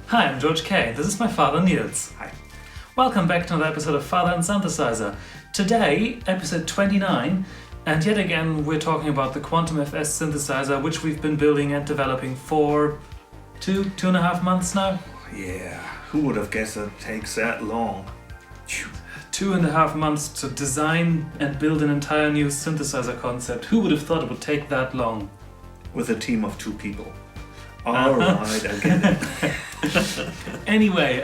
Hi, I'm George K. This is my father Niels. Hi. Welcome back to another episode of Father and Synthesizer. Today, episode 29, and yet again we're talking about the QuantumFS synthesizer, which we've been building and developing for two and a half months now. Yeah, who would have guessed it takes that long? 2.5 months to design and build an entire new synthesizer concept. Who would have thought it would take that long? With a team of 2 people. Alright, I get it. Anyway,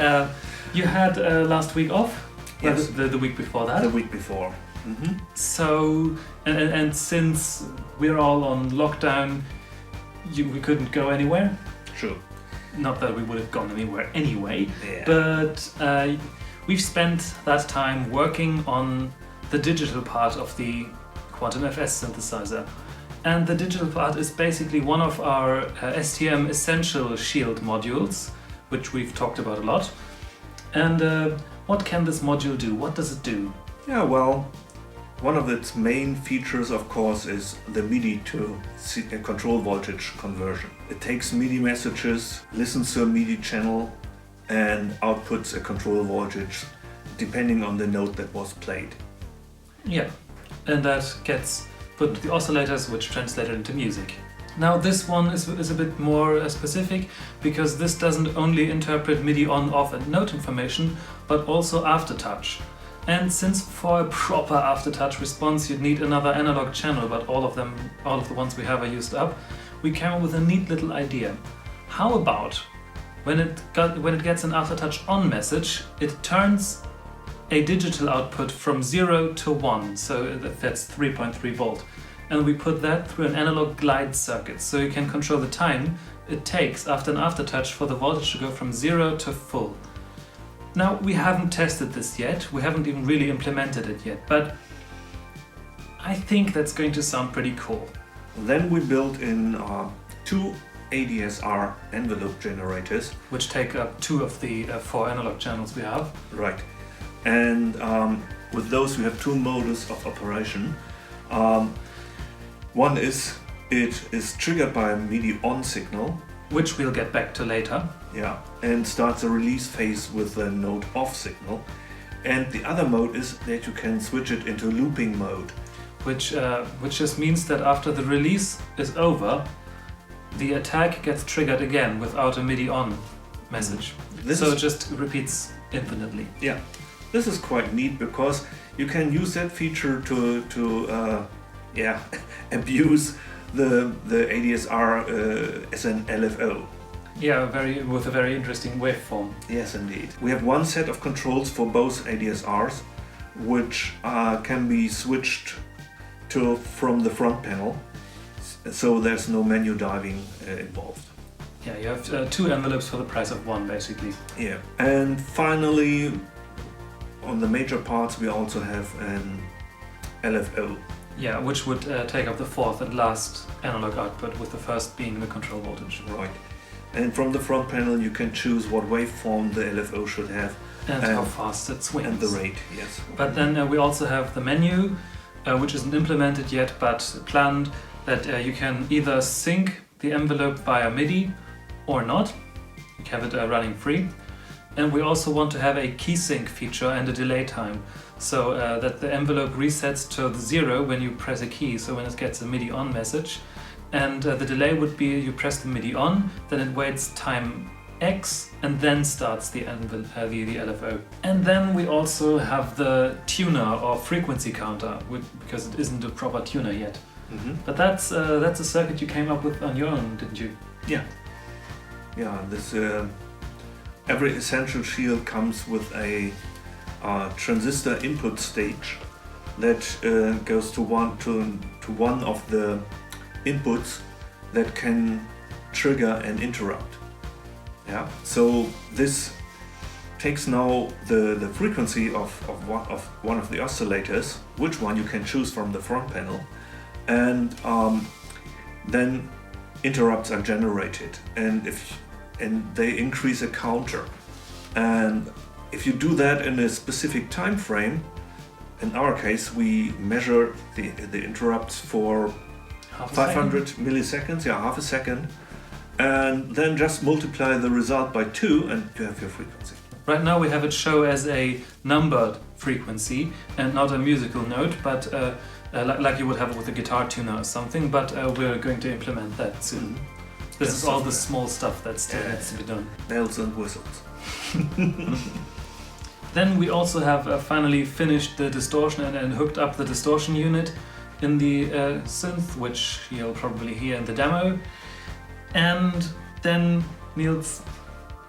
you had last week off? Yes. The week before that? The week before. Mm-hmm. So, and since we're all on lockdown, we couldn't go anywhere. True. Not that we would have gone anywhere anyway, Yeah. but we've spent that time working on the digital part of the QuantumFS synthesizer. And the digital part is basically one of our STM Essential Shield modules, which we've talked about a lot. And what can this module do? What does it do? Yeah, well, one of its main features, of course, is the MIDI to control voltage conversion. It takes MIDI messages, listens to a MIDI channel, and outputs a control voltage depending on the note that was played. Yeah, and that gets put into the oscillators, which translate it into music. Now this one is a bit more specific, because this doesn't only interpret MIDI on, off and note information, but also aftertouch. And since for a proper aftertouch response you'd need another analog channel, but all of the ones we have are used up, we came up with a neat little idea. How about when it gets an aftertouch on message, it turns a digital output from 0 to 1, so that's 3.3 volt. And we put that through an analog glide circuit, so you can control the time it takes after an aftertouch for the voltage to go from 0 to full. Now, we haven't tested this yet, we haven't even really implemented it yet, but I think that's going to sound pretty cool. Then we built in 2 ADSR envelope generators. Which take up 2 of the 4 analog channels we have. Right. And with those we have 2 modes of operation. One is it is triggered by a MIDI on signal, which we'll get back to later. Yeah, and starts a release phase with the note off signal. And the other mode is that you can switch it into looping mode. Which just means that after the release is over, the attack gets triggered again without a MIDI on message. So it just repeats infinitely. Yeah, this is quite neat because you can use that feature to abuse the ADSR as an LFO. Yeah, with a very interesting waveform. Yes, indeed. We have one set of controls for both ADSRs, which can be switched to from the front panel, so there's no menu diving involved. Yeah, you have 2 envelopes for the price of 1, basically. Yeah, and finally, on the major parts, we also have an LFO. Yeah, which would take up the 4th and last analog output, with the first being the control voltage. Right. And from the front panel you can choose what waveform the LFO should have. And how fast it swings. And the rate, yes. But then we also have the menu, which isn't implemented yet, but planned, that you can either sync the envelope via MIDI or not. You can have it running free. And we also want to have a key sync feature and a delay time, so that the envelope resets to the 0 when you press a key, so when it gets a MIDI on message. And the delay would be you press the MIDI on, then it waits time X and then starts the LFO. And then we also have the tuner or frequency counter, because it isn't a proper tuner yet. Mm-hmm. But that's a circuit you came up with on your own, didn't you? Yeah. Yeah, this every essential shield comes with a transistor input stage, that goes to one of the inputs that can trigger an interrupt. Yeah. So this takes now the frequency of one of the oscillators, which one you can choose from the front panel, and then interrupts are generated, and they increase a counter. And if you do that in a specific time frame, in our case we measure the interrupts for 500 milliseconds, half a second, and then just multiply the result by 2 and you have your frequency. Right now we have it show as a numbered frequency and not a musical note, but like you would have it with a guitar tuner or something, but we're going to implement that soon. This is all the small stuff that still needs to be done. Bells and whistles. Then we also have finally finished the distortion and hooked up the distortion unit in the synth, which you'll probably hear in the demo. And then, Niels,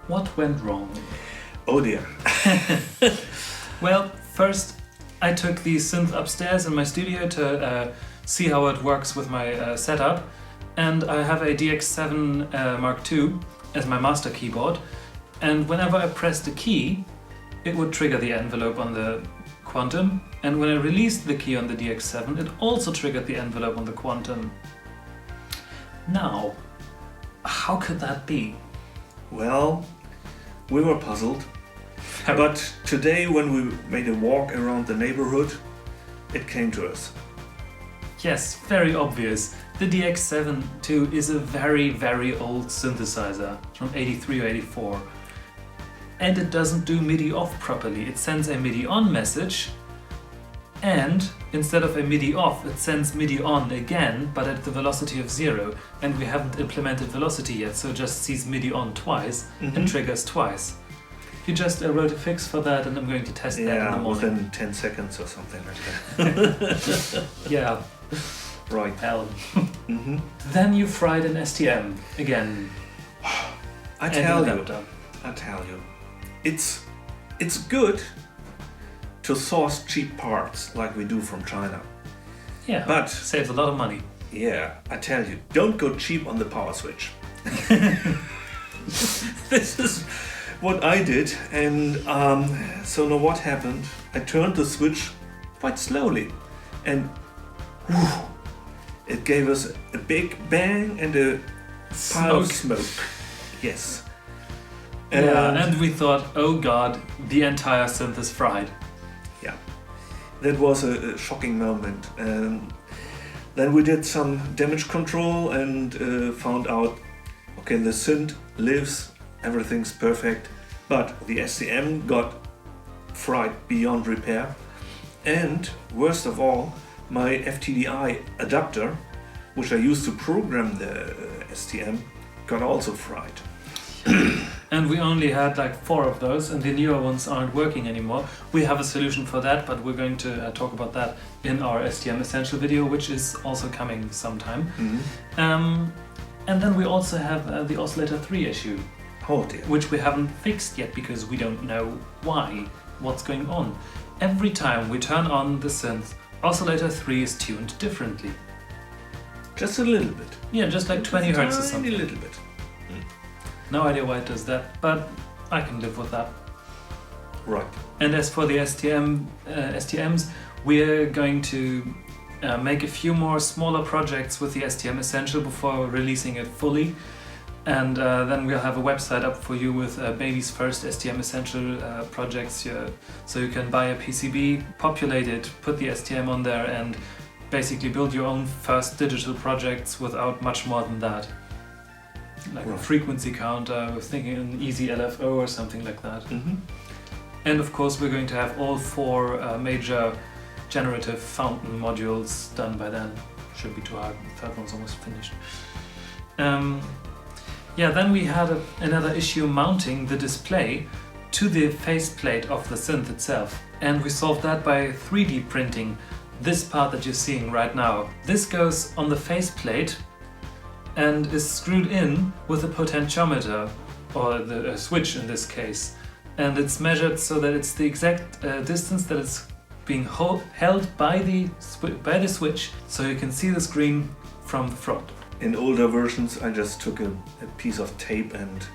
what went wrong? Oh dear. Well, first I took the synth upstairs in my studio to see how it works with my setup, and I have a DX7 Mark II as my master keyboard, and whenever I pressed the key it would trigger the envelope on the Quantum, and when I released the key on the DX7 it also triggered the envelope on the Quantum. Now, how could that be? Well, we were puzzled. But today, when we made a walk around the neighborhood, it came to us. Yes, very obvious. The DX7 II is a very, very old synthesizer from 83 or 84. And it doesn't do MIDI off properly. It sends a MIDI on message, and instead of a MIDI off, it sends MIDI on again, but at the velocity of 0. And we haven't implemented velocity yet, so it just sees MIDI on twice and triggers twice. You just wrote a fix for that, and I'm going to test that in the morning. Within 10 seconds or something like that. Yeah. Right. Hell. Then you fried an STM again. I tell you, it's good to source cheap parts like we do from China. Yeah, but saves a lot of money. Yeah, I tell you, don't go cheap on the power switch. This is what I did, and so now what happened? I turned the switch quite slowly, and it gave us a big bang and a pile of smoke. Yes. And we thought, oh god, the entire synth is fried. Yeah, that was a shocking moment. And then we did some damage control and found out, okay, the synth lives, everything's perfect, but the STM got fried beyond repair. And worst of all, my FTDI adapter, which I used to program the STM, got also fried. And we only had like 4 of those, and the newer ones aren't working anymore. We have a solution for that, but we're going to talk about that in our STM Essential video, which is also coming sometime. And then we also have the oscillator 3 issue, which we haven't fixed yet because we don't know what's going on. Every time we turn on the synth, oscillator 3 is tuned differently. Just a little bit. Yeah, just like 20 hertz or something. A little bit. No idea why it does that, but I can live with that. Right. And as for the STMs, we're going to make a few more smaller projects with the STM Essential before releasing it fully. And then we'll have a website up for you with baby's first STM Essential projects. So you can buy a PCB, populate it, put the STM on there, and basically build your own first digital projects without much more than that. Like a frequency counter, we're thinking an easy LFO or something like that. And of course we're going to have all 4 major generative fountain modules done by then. Shouldn't be too hard, the 3rd one's almost finished. Yeah, then we had another issue mounting the display to the faceplate of the synth itself. And we solved that by 3D printing this part that you're seeing right now. This goes on the faceplate and is screwed in with a potentiometer, or the switch in this case. And it's measured so that it's the exact distance that it's being held by the switch, so you can see the screen from the front. In older versions, I just took a piece of tape and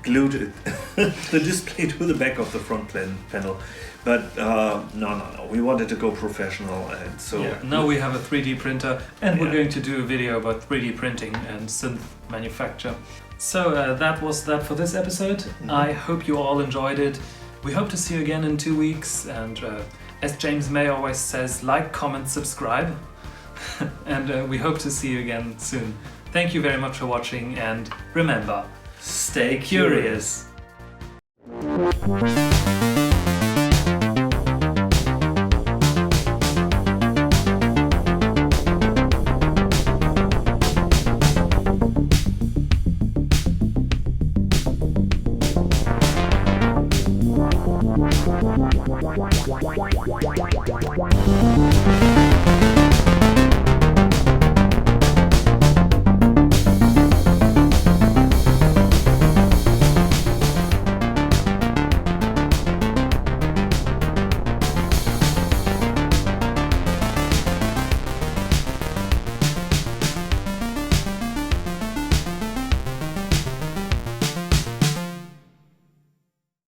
glued it, the display to the back of the front panel. But no, we wanted to go professional, and so now we have a 3D printer, and we're Yeah. going to do a video about 3D printing and synth manufacture. So that was that for this episode. I hope you all enjoyed it. We hope to see you again in 2 weeks, and as James May always says, like, comment, subscribe, and we hope to see you again soon. Thank you very much for watching, and remember, stay curious. Wow.